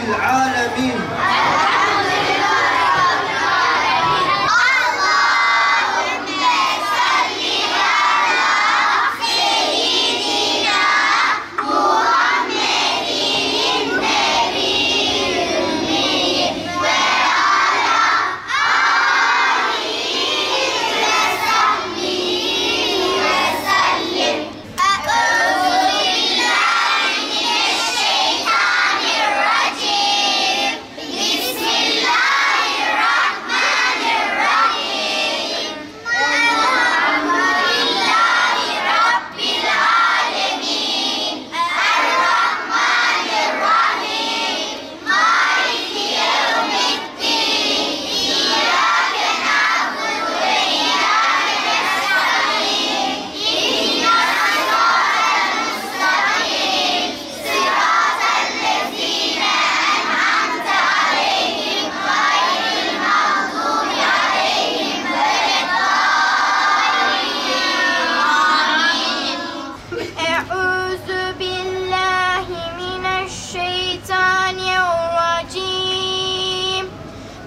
Rabbil alemin.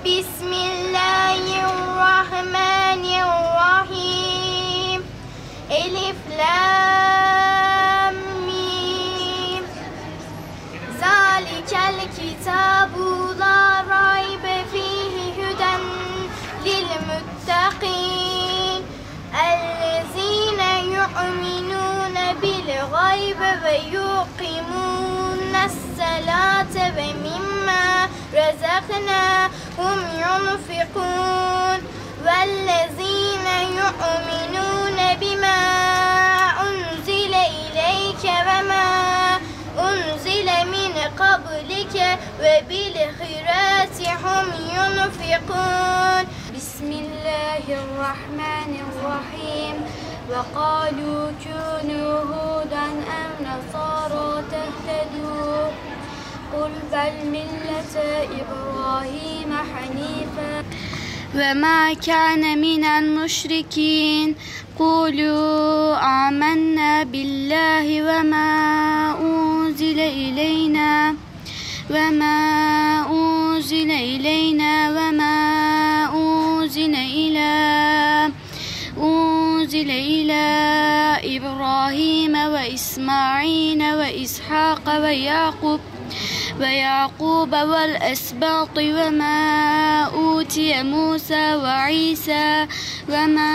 Bismillahirrahmanirrahim. Elif lam mim. Zalikel kitabu la raybe fihi huden lil muttaqin. Ellezine yu'minune bil gaybe ve yuqimunes salate ve mimma razaknahum yunfikun. Vellezine yu'minune bima unzile ileyke ve ma unzile min qablike ve bil ahireti hum yunfikun. Bismillahirrahmanirrahim. Ve kalu kunu huden ev nasara tehtedû. Kul bel millete İbrahim hanife وما كان من المشركين قولوا آمنا بالله وما أنزل إلينا وما أنزل إلى إبراهيم وإسماعيل وإسحاق ويعقوب والأسباط وما أوتي موسى وعيسى وما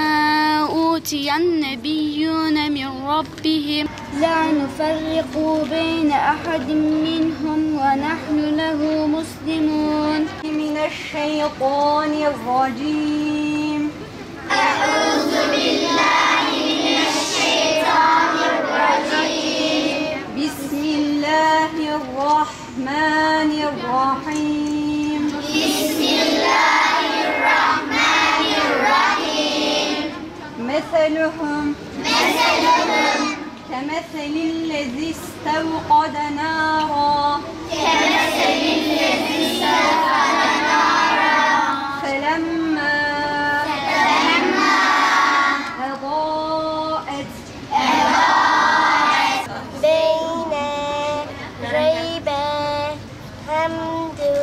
أوتي النبيون من ربهم لا نفرق بين أحد منهم ونحن له مسلمون. من الشيطان الرجيم. أعوذ بالله من الشيطان الرجيم. بسم الله الرحمن الرحيم. بسم الله الرحمن الرحيم. مثلهم كمثل الذي استوقد نارا فلما أضاءت بين reybe hamdü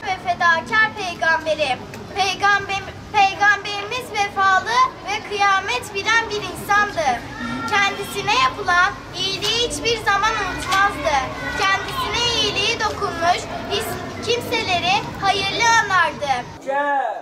ve fedakar peygamberi. Peygamberimiz vefalı ve kıyamet bilen bir insandı. Kendisine yapılan iyiliği hiçbir zaman unutmazdı. Kendisine iyiliği dokunmuş kimseleri hayırlı anardı. La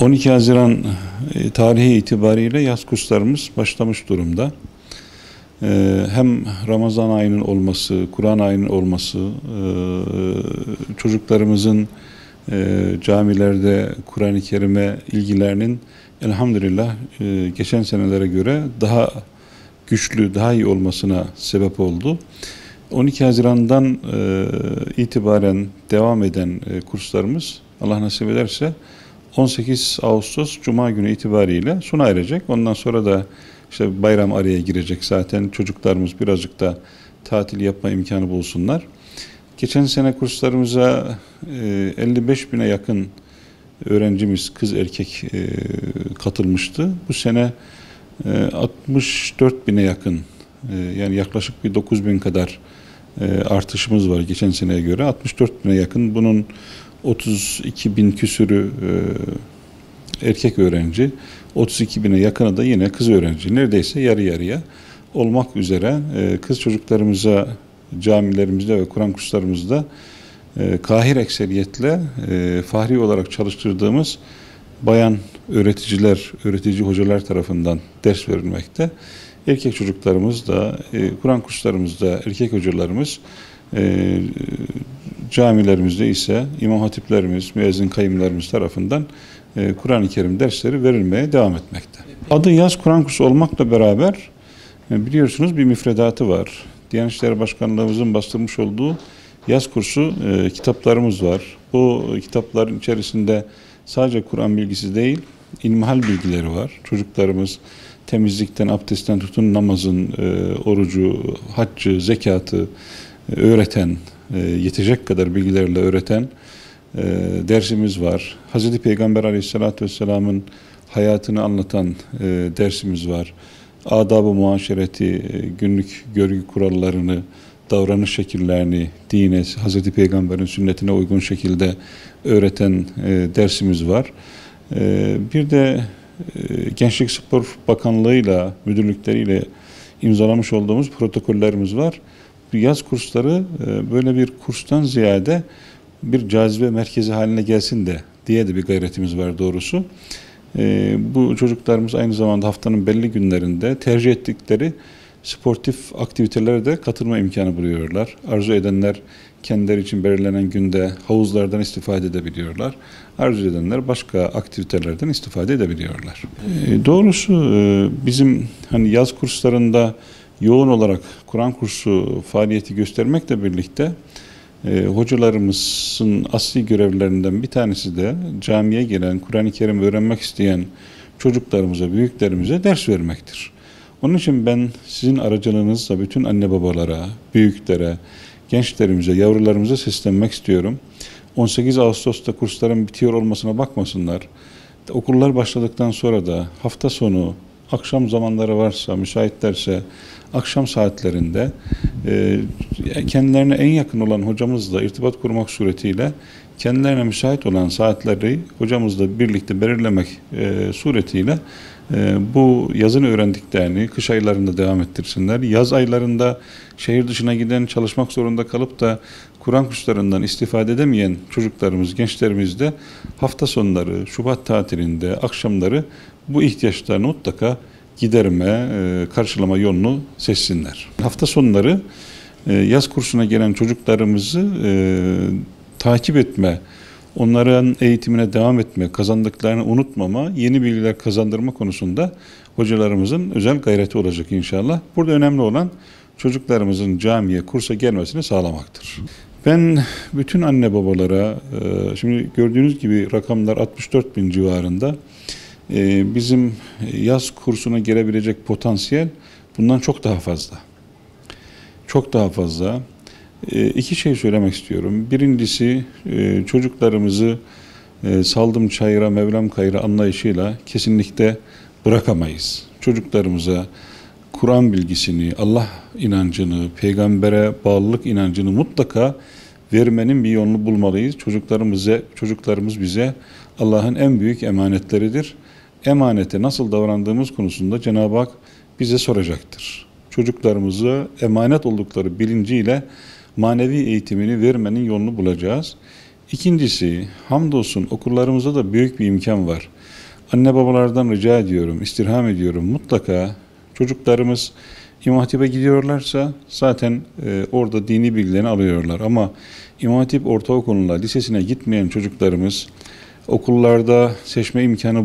12 Haziran tarihi itibariyle yaz kurslarımız başlamış durumda. Hem Ramazan ayının olması, Kur'an ayının olması, çocuklarımızın camilerde Kur'an-ı Kerim'e ilgilerinin elhamdülillah geçen senelere göre daha güçlü, daha iyi olmasına sebep oldu. 12 Haziran'dan itibaren devam eden kurslarımız Allah nasip ederse 18 Ağustos Cuma günü itibariyle sona erecek. Ondan sonra da işte bayram araya girecek zaten. Çocuklarımız birazcık da tatil yapma imkanı bulsunlar. Geçen sene kurslarımıza 55 bine yakın öğrencimiz kız erkek katılmıştı. Bu sene 64 bine yakın yani yaklaşık bir 9 bin kadar artışımız var geçen seneye göre. 64 bine yakın, bunun 32 bin küsürü erkek öğrenci, 32 bine yakını da yine kız öğrenci. Neredeyse yarı yarıya olmak üzere kız çocuklarımıza camilerimizde ve Kur'an kurslarımızda kahir ekseriyetle fahri olarak çalıştırdığımız bayan öğreticiler, öğretici hocalar tarafından ders verilmekte. Erkek çocuklarımız da Kur'an kurslarımızda erkek hocalarımız, camilerimizde ise imam hatiplerimiz, müezzin kayımlarımız tarafından Kur'an-ı Kerim dersleri verilmeye devam etmekte. Adı yaz Kur'an kursu olmakla beraber biliyorsunuz bir müfredatı var. Diyanet İşleri Başkanlığımızın bastırmış olduğu yaz kursu kitaplarımız var. Bu kitapların içerisinde sadece Kur'an bilgisi değil, ilmihal bilgileri var. Çocuklarımız temizlikten, abdestten tutun namazın, orucu, haccı, zekatı öğreten, yetecek kadar bilgilerle öğreten dersimiz var. Hazreti Peygamber Aleyhisselatü Vesselam'ın hayatını anlatan dersimiz var. Adab-ı muaşereti, günlük görgü kurallarını, davranış şekillerini dine, Hazreti Peygamber'in sünnetine uygun şekilde öğreten dersimiz var. Bir de Gençlik Spor Bakanlığı'yla, müdürlükleriyle imzalamış olduğumuz protokollerimiz var. Yaz kursları böyle bir kurstan ziyade bir cazibe merkezi haline gelsin de diye de bir gayretimiz var doğrusu. Bu çocuklarımız aynı zamanda haftanın belli günlerinde tercih ettikleri sportif aktivitelere de katılma imkanı buluyorlar. Arzu edenler kendileri için belirlenen günde havuzlardan istifade edebiliyorlar. Arzu edenler başka aktivitelerden istifade edebiliyorlar. Doğrusu bizim hani yaz kurslarında yoğun olarak Kur'an kursu faaliyeti göstermekle birlikte hocalarımızın asli görevlerinden bir tanesi de camiye gelen, Kur'an-ı Kerim öğrenmek isteyen çocuklarımıza, büyüklerimize ders vermektir. Onun için ben sizin aracılığınızla bütün anne babalara, büyüklere, gençlerimize, yavrularımıza seslenmek istiyorum. 18 Ağustos'ta kursların bitiyor olmasına bakmasınlar. Okullar başladıktan sonra da hafta sonu, akşam zamanları varsa, müsaitlerse akşam saatlerinde kendilerine en yakın olan hocamızla irtibat kurmak suretiyle kendilerine müsait olan saatleri hocamızla birlikte belirlemek suretiyle bu yazın öğrendiklerini kış aylarında devam ettirsinler. Yaz aylarında şehir dışına giden, çalışmak zorunda kalıp da Kur'an kurslarından istifade edemeyen çocuklarımız, gençlerimiz de hafta sonları, Şubat tatilinde, akşamları bu ihtiyaçlarını mutlaka giderme, karşılama yolunu seçsinler. Hafta sonları yaz kursuna gelen çocuklarımızı takip etme, onların eğitimine devam etme, kazandıklarını unutmama, yeni bilgiler kazandırma konusunda hocalarımızın özel gayreti olacak inşallah. Burada önemli olan çocuklarımızın camiye, kursa gelmesini sağlamaktır. Ben bütün anne babalara, şimdi gördüğünüz gibi rakamlar 64 bin civarında, bizim yaz kursuna gelebilecek potansiyel bundan çok daha fazla. Çok daha fazla. İki şey söylemek istiyorum. Birincisi çocuklarımızı saldım çayıra, Mevlam kayıra anlayışıyla kesinlikle bırakamayız. Çocuklarımıza Kur'an bilgisini, Allah inancını, peygambere bağlılık inancını mutlaka vermenin bir yolunu bulmalıyız. Çocuklarımız bize Allah'ın en büyük emanetleridir. Emanete nasıl davrandığımız konusunda Cenab-ı Hak bize soracaktır. Çocuklarımıza emanet oldukları bilinciyle manevi eğitimini vermenin yolunu bulacağız. İkincisi, hamdolsun okullarımızda da büyük bir imkan var. Anne babalardan rica ediyorum, istirham ediyorum. Mutlaka çocuklarımız İmam Hatip'e gidiyorlarsa zaten orada dini bilgilerini alıyorlar. Ama İmam Hatip ortaokuluna, lisesine gitmeyen çocuklarımız okullarda seçme imkanı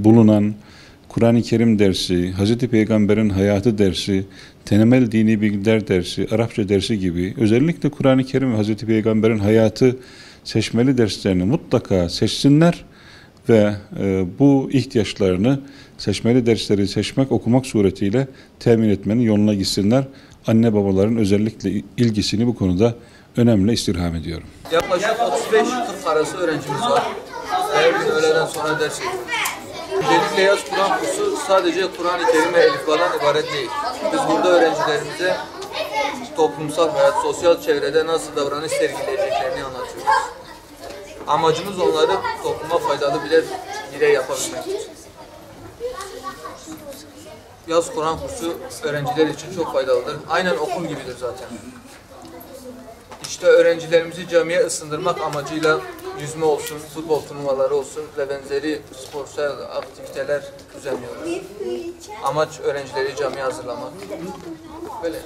bulunan Kur'an-ı Kerim dersi, Hz. Peygamber'in hayatı dersi, temel dini bilgiler dersi, Arapça dersi gibi özellikle Kur'an-ı Kerim ve Hz. Peygamber'in hayatı seçmeli derslerini mutlaka seçsinler ve bu ihtiyaçlarını seçmeli dersleri seçmek, okumak suretiyle temin etmenin yoluna gitsinler. Anne babaların özellikle ilgisini bu konuda önemli istirham ediyorum. Yaklaşık 35-40 arası öğrencimiz var. Her gün öğleden sonra ders yapıyoruz. Öncelikle yaz Kur'an kursu sadece Kur'an-ı Kerim ve Elifba'dan ibaret değil. Biz burada öğrencilerimize toplumsal hayat, sosyal çevrede nasıl davranış sergileyeceklerini anlatıyoruz. Amacımız onları topluma faydalı birer birey yapabilmek için. Yaz Kur'an kursu öğrenciler için çok faydalıdır. Aynen okul gibidir zaten. İşte öğrencilerimizi camiye ısındırmak amacıyla yüzme olsun, futbol turnuvaları olsun ve benzeri sporsal aktiviteler düzenliyoruz. Amaç öğrencileri camiye hazırlamak. Böyle.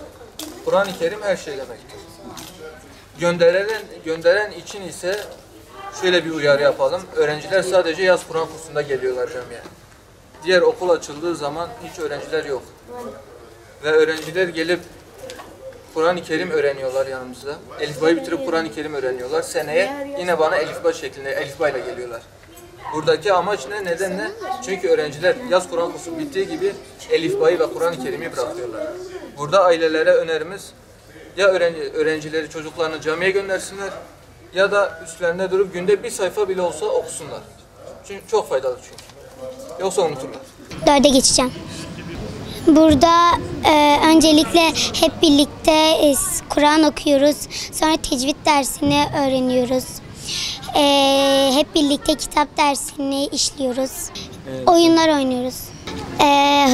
Kur'an-ı Kerim her şey demektir. Gönderen için ise şöyle bir uyarı yapalım. Öğrenciler sadece yaz Kur'an kursunda geliyorlar camiye. Diğer okul açıldığı zaman hiç öğrenciler yok. Ve öğrenciler gelip Kur'an-ı Kerim öğreniyorlar yanımızda. Elifba'yı bitirip Kur'an-ı Kerim öğreniyorlar. Seneye yine bana Elifba şeklinde, Elifba ile geliyorlar. Buradaki amaç ne? Neden ne? Çünkü öğrenciler yaz Kur'an kursu bittiği gibi Elifba'yı ve Kur'an-ı Kerim'i bırakıyorlar. Burada ailelere önerimiz ya öğrencileri, çocuklarını camiye göndersinler ya da üstlerinde durup günde bir sayfa bile olsa okusunlar. Çünkü çok faydalı çünkü. Yoksa unuturlar. 4'e geçeceğim. Burada öncelikle hep birlikte Kur'an okuyoruz. Sonra tecvid dersini öğreniyoruz. Hep birlikte kitap dersini işliyoruz. Oyunlar oynuyoruz.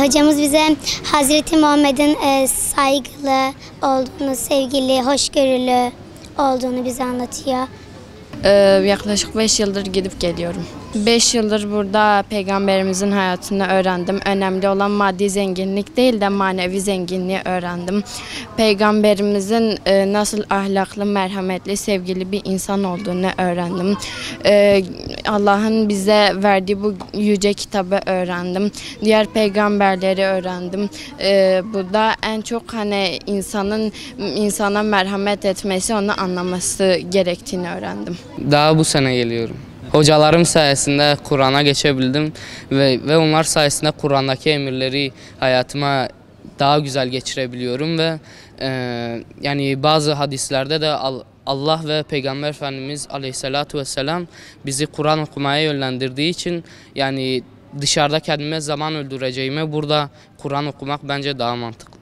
Hocamız bize Hazreti Muhammed'in saygılı olduğunu, sevgili, hoşgörülü olduğunu bize anlatıyor. Yaklaşık 5 yıldır gidip geliyorum. 5 yıldır burada Peygamberimizin hayatını öğrendim. Önemli olan maddi zenginlik değil de manevi zenginliği öğrendim. Peygamberimizin nasıl ahlaklı, merhametli, sevgili bir insan olduğunu öğrendim. Allah'ın bize verdiği bu yüce kitabı öğrendim. Diğer peygamberleri öğrendim. Burada en çok hani insana merhamet etmesi, onu anlaması gerektiğini öğrendim. Daha bu sene geliyorum. Hocalarım sayesinde Kur'an'a geçebildim ve onlar sayesinde Kur'an'daki emirleri hayatıma daha güzel geçirebiliyorum ve yani bazı hadislerde de Allah ve Peygamber Efendimiz Aleyhisselatü Vesselam bizi Kur'an okumaya yönlendirdiği için yani dışarıda kendime zaman öldüreceğime burada Kur'an okumak bence daha mantıklı.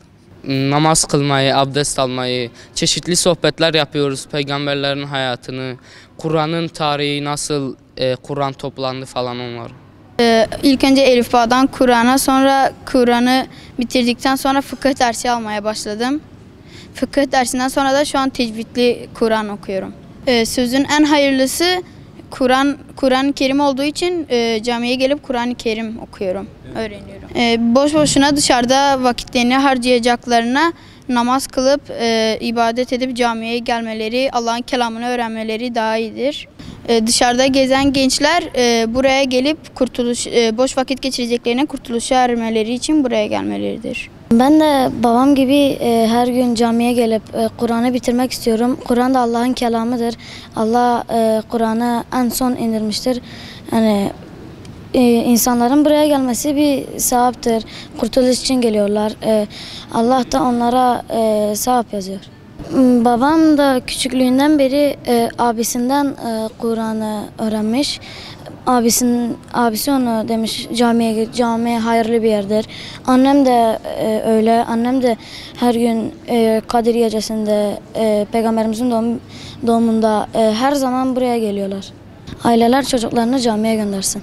Namaz kılmayı, abdest almayı, çeşitli sohbetler yapıyoruz. Peygamberlerin hayatını, Kur'an'ın tarihi nasıl Kur'an toplandı falan onlar. İlk önce Elifba'dan Kur'an'a, sonra Kur'an'ı bitirdikten sonra fıkıh dersi almaya başladım. Fıkıh dersinden sonra da şu an tecvidli Kur'an okuyorum. Sözün en hayırlısı Kur'an-ı Kerim olduğu için camiye gelip Kur'an-ı Kerim okuyorum, öğreniyorum. Boş boşuna dışarıda vakitlerini harcayacaklarına namaz kılıp ibadet edip camiye gelmeleri, Allah'ın kelamını öğrenmeleri daha iyidir. Dışarıda gezen gençler buraya gelip boş vakit geçireceklerine kurtuluşa ermeleri için buraya gelmeleridir. Ben de babam gibi her gün camiye gelip Kur'an'ı bitirmek istiyorum. Kur'an da Allah'ın kelamıdır. Allah Kur'an'ı en son indirmiştir. Yani insanların buraya gelmesi bir sevaptır. Kurtuluş için geliyorlar. Allah da onlara sevap yazıyor. Babam da küçüklüğünden beri abisinden Kur'an'ı öğrenmiş. Abisi onu demiş camiye hayırlı bir yerdir. Annem de öyle. Annem de her gün Kadir Gecesi'nde Peygamberimizin doğumunda her zaman buraya geliyorlar. Aileler çocuklarını camiye göndersin.